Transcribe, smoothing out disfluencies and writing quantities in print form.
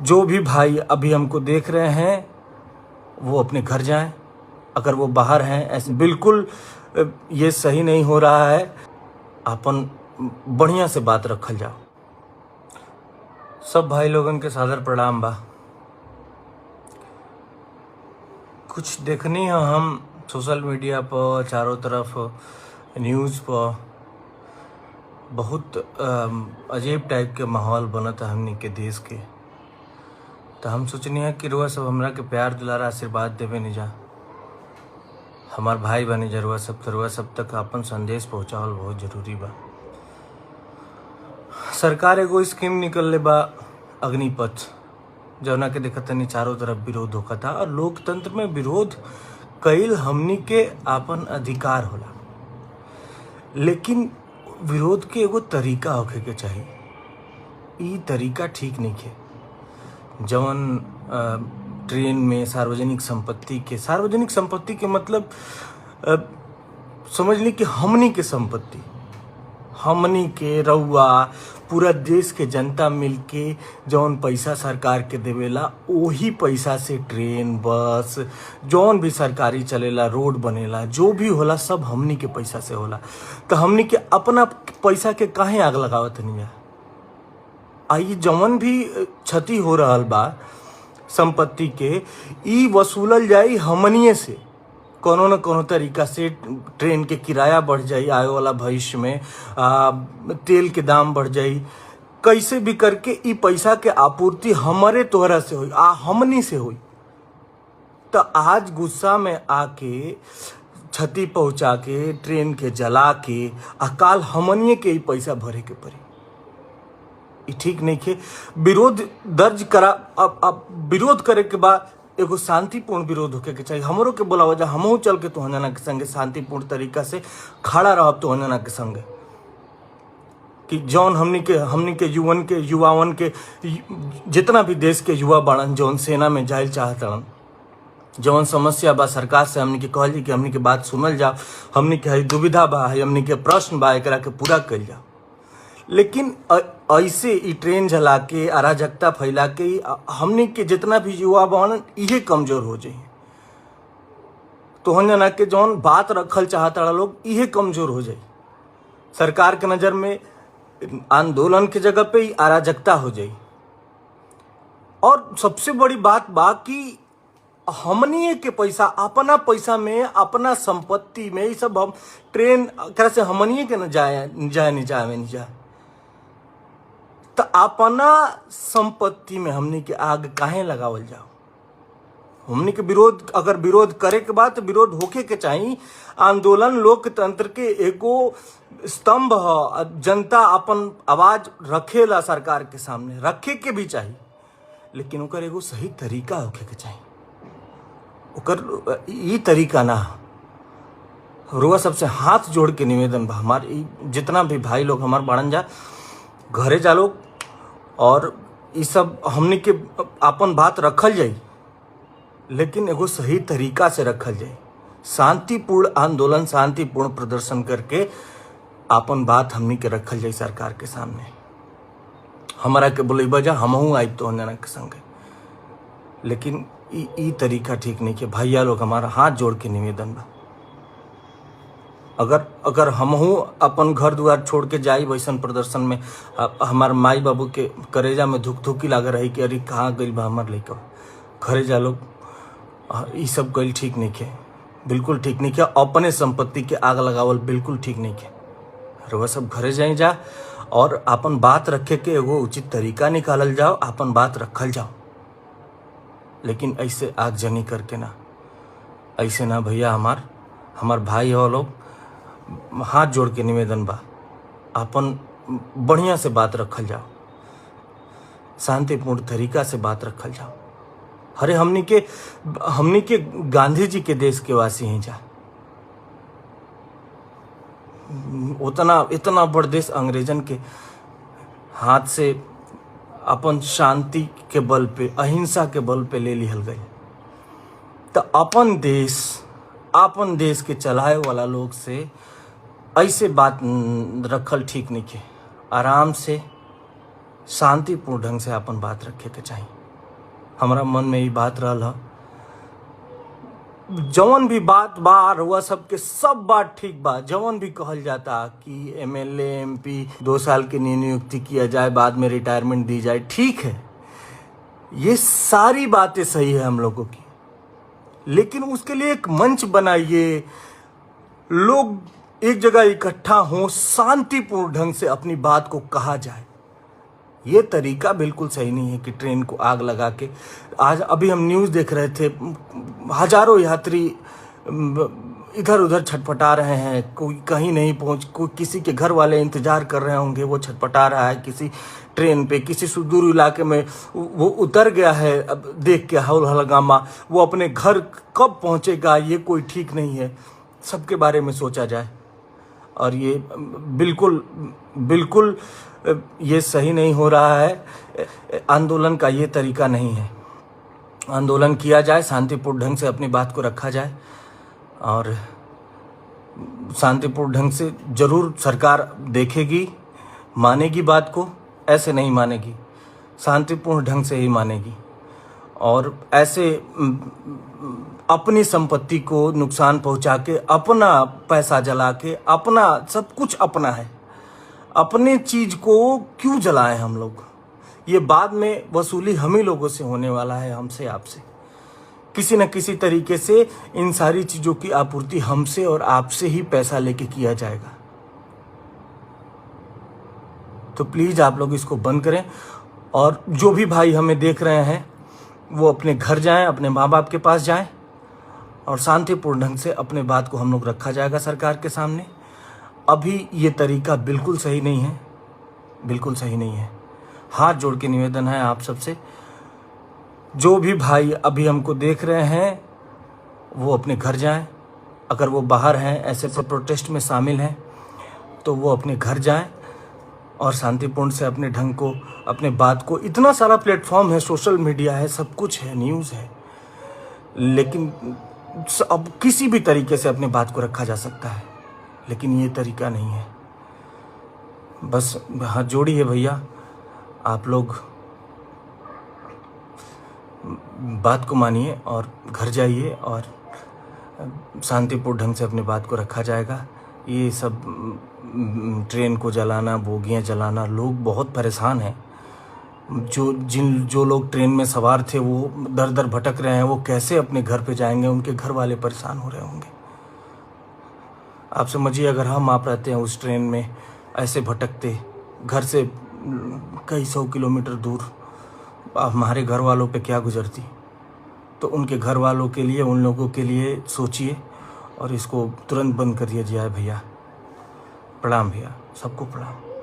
जो भी भाई अभी हमको देख रहे हैं वो अपने घर जाएं। अगर वो बाहर हैं, ऐसे बिल्कुल ये सही नहीं हो रहा है। अपन बढ़िया से बात रखल जाओ। सब भाई लोगन के सादर प्रणाम बा। कुछ देखनी है हम सोशल मीडिया पर, चारों तरफ न्यूज़ पर बहुत अजीब टाइप के माहौल बनता हमनी के देश के। तो हम सोचनी है कि रुआ सब हमरा के प्यार दुलारा आशीर्वाद देवे नहीं जा। हमार भाई बनी जा रुआ सब तक अपन संदेश पहुँचावल बहुत जरूरी बा। सरकार एगो स्कीम निकलले बा अग्निपथ, जौना के देखत तनी चारों तरफ विरोध होता और लोकतंत्र में विरोध कईल हमनी के आपन अधिकार होला, लेकिन विरोध के एगो तरीका होखे के चाहिए। ई तरीका ठीक नहीं है। जवन ट्रेन में सार्वजनिक संपत्ति के मतलब समझ ली कि हमनी के संपत्ति, हमनी के रउआ पूरा देश के जनता मिलके जौन पैसा सरकार के देवेला, वही पैसा से ट्रेन बस जौन भी सरकारी चलेला, रोड बनेला, जो भी होला सब हमनी के पैसा से होला। तो हमनी के अपना पैसा के काहे आग लगावत नहीं? आई जौन भी क्षति हो रहल बा संपत्ति के, ई वसूलल जाई हमनिए से। कोनो न कोनो तरीका से ट्रेन के किराया बढ़ जाई, आए वाला भविष्य में तेल के दाम बढ़ जाई, कैसे भी करके ई पैसा के आपूर्ति हमारे तोहरा से हुई, हमनी से हुई। तो आज गुस्सा में आके क्षति पहुंचा के ट्रेन के जला के अकाल हमनिए के ई पैसा भरे के पड़ी। ई ठीक नहीं है। विरोध दर्ज करा, अब विरोध करे के बाद एगो शांतिपूर्ण विरोध होके के चाहिए। हमरो के बोला जा, हमहू चल के तोहना के संगे शांतिपूर्ण तरीका से खड़ा रहब तोहना के संगे। कि जौन हमनी के युवावन के जितना भी देश के युवा बाड़न जौन सेना में जाइल चाहतन, जौन समस्या बा सरकार से हमनी के कहल जी कि हमनी के बात सुनल जाओ, हमनी के दुविधा बा, हमनी के प्रश्न बा, एकरा के पूरा कल जाओ। लेकिन ऐसे ई ट्रेन जला के अराजकता फैला के हमनी के जितना भी युवा बन इहे कमजोर हो जाए। तो जना के जौन बात रखल चाहता लोग इहे कमजोर हो जाए। सरकार के नजर में आंदोलन के जगह पे ही अराजकता हो जाए। और सबसे बड़ी बात बा कि हमनी के पैसा, अपना पैसा में, अपना संपत्ति में, ये सब हम ट्रेन करे से हमनी के न जाए तो अपना संपत्ति में हमनी के आग काहे लगावल जाओ? हमनी के विरोध, अगर विरोध करे के बाद तो विरोध होके के चाहिए। आंदोलन लोकतंत्र के एगो स्तंभ है। जनता अपन आवाज रखेला, सरकार के सामने रखे के भी चाहिए, लेकिन ओकर एगो सही तरीका होके के चाहिए। ओकर ई तरीका ना। रुआ सबसे हाथ जोड़ के निवेदन बा हमार, जितना भी भाई लोग हमार बाड़न जा, घरे जा लोग और ये सब हमनी के अपन बात रखल जाई, लेकिन एगो सही तरीका से रखल जाए। शांतिपूर्ण आंदोलन, शांतिपूर्ण प्रदर्शन करके अपन बात हमनी के रखल जाए सरकार के सामने। हमारा के बोले बजा, हमहू आइब तो जना के संगे, लेकिन ई तरीका ठीक नहीं है। भैया लोग हमारा हाथ जोड़ के निवेदन बा, अगर हमहू अपन घर द्वार छोड़ के जाई वैसन प्रदर्शन में, हमार माई बाबू के करेजा में धुक लागे रही कि अरे कहाँ गई बा हमार लइका, घरे जा लोग। ये सब गई ठीक नहीं है, बिल्कुल ठीक नहीं है। अपने संपत्ति के आग लगावल बिल्कुल ठीक नहीं है। वह सब घरे जाए जा और अपन बात रखे के एगो उचित तरीका निकालल जाओ, अपन बात रखल जाओ, लेकिन ऐसे आगजनी करके ना, ऐसे ना भैया। हमार भाई हो लोग, हाथ जोड़ के निवेदन बा, अपन बढ़िया से बात रखल जाओ, शांतिपूर्ण तरीका से बात रखल जाओ। अरे हमनी के गांधी जी के देश के वासी हैं जा। इतना बड़ देश अंग्रेजन के हाथ से अपन शांति के बल पे, अहिंसा के बल पे ले लिहल गई। तो अपन देश के चलाए वाला लोग से ऐसे बात रखल ठीक नहीं है। आराम से शांतिपूर्ण ढंग से अपन बात रखे के चाहिए। हमारा मन में ही बात रहा। जवन भी बात बार हुआ सबके सब बात ठीक बा। जवन भी कहल जाता कि एमएलए एमपी 2 साल की नियुक्ति किया जाए, बाद में रिटायरमेंट दी जाए, ठीक है, ये सारी बातें सही है हम लोगों की, लेकिन उसके लिए एक मंच बनाइए, लोग एक जगह इकट्ठा हों, शांतिपूर्ण ढंग से अपनी बात को कहा जाए। ये तरीका बिल्कुल सही नहीं है कि ट्रेन को आग लगा के। आज अभी हम न्यूज़ देख रहे थे, हजारों यात्री इधर उधर छटपटा रहे हैं, कोई कहीं नहीं पहुंच, कोई किसी के घर वाले इंतजार कर रहे होंगे, वो छटपटा रहा है किसी ट्रेन पे, किसी सुदूर इलाके में वो उतर गया है, अब देख के हौल हलगामा, वो अपने घर कब पहुंचेगा ये कोई ठीक नहीं है। सबके बारे में सोचा जाए, और ये बिल्कुल बिल्कुल ये सही नहीं हो रहा है। आंदोलन का ये तरीका नहीं है। आंदोलन किया जाए, शांतिपूर्ण ढंग से अपनी बात को रखा जाए, और शांतिपूर्ण ढंग से जरूर सरकार देखेगी, मानेगी बात को, ऐसे नहीं मानेगी, शांतिपूर्ण ढंग से ही मानेगी। और ऐसे अपनी संपत्ति को नुकसान पहुंचा के, अपना पैसा जला के, अपना सब कुछ अपना है, अपने चीज को क्यों जलाएं हम लोग? ये बाद में वसूली हम ही लोगों से होने वाला है, हमसे आपसे। किसी न किसी तरीके से इन सारी चीजों की आपूर्ति हमसे और आपसे ही पैसा लेके किया जाएगा। तो प्लीज आप लोग इसको बंद करें, और जो भी भाई हमें देख रहे हैं वो अपने घर जाएं, अपने माँ बाप के पास जाएं, और शांतिपूर्ण ढंग से अपने बात को हम लोग रखा जाएगा सरकार के सामने। अभी ये तरीका बिल्कुल सही नहीं है, बिल्कुल सही नहीं है। हाथ जोड़ के निवेदन है आप सबसे, जो भी भाई अभी हमको देख रहे हैं वो अपने घर जाएं। अगर वो बाहर हैं, ऐसे प्रोटेस्ट में शामिल हैं, तो वो अपने घर जाएं और शांतिपूर्ण से अपने ढंग को, अपने बात को, इतना सारा प्लेटफॉर्म है, सोशल मीडिया है, सब कुछ है, न्यूज़ है, लेकिन अब किसी भी तरीके से अपने बात को रखा जा सकता है, लेकिन ये तरीका नहीं है। बस हाथ जोड़ी है भैया, आप लोग बात को मानिए और घर जाइए, और शांतिपूर्ण ढंग से अपनी बात को रखा जाएगा। ये सब ट्रेन को जलाना, बोगियां जलाना, लोग बहुत परेशान हैं। जो लोग ट्रेन में सवार थे वो दर दर भटक रहे हैं, वो कैसे अपने घर पे जाएंगे? उनके घर वाले परेशान हो रहे होंगे। आप समझिए, अगर हम आप रहते हैं उस ट्रेन में, ऐसे भटकते, घर से कई 100 किलोमीटर दूर, हमारे घर वालों पे क्या गुजरती। तो उनके घर वालों के लिए, उन लोगों के लिए सोचिए, और इसको तुरंत बंद कर दिया जाए भैया। प्रणाम भैया, सबको प्रणाम।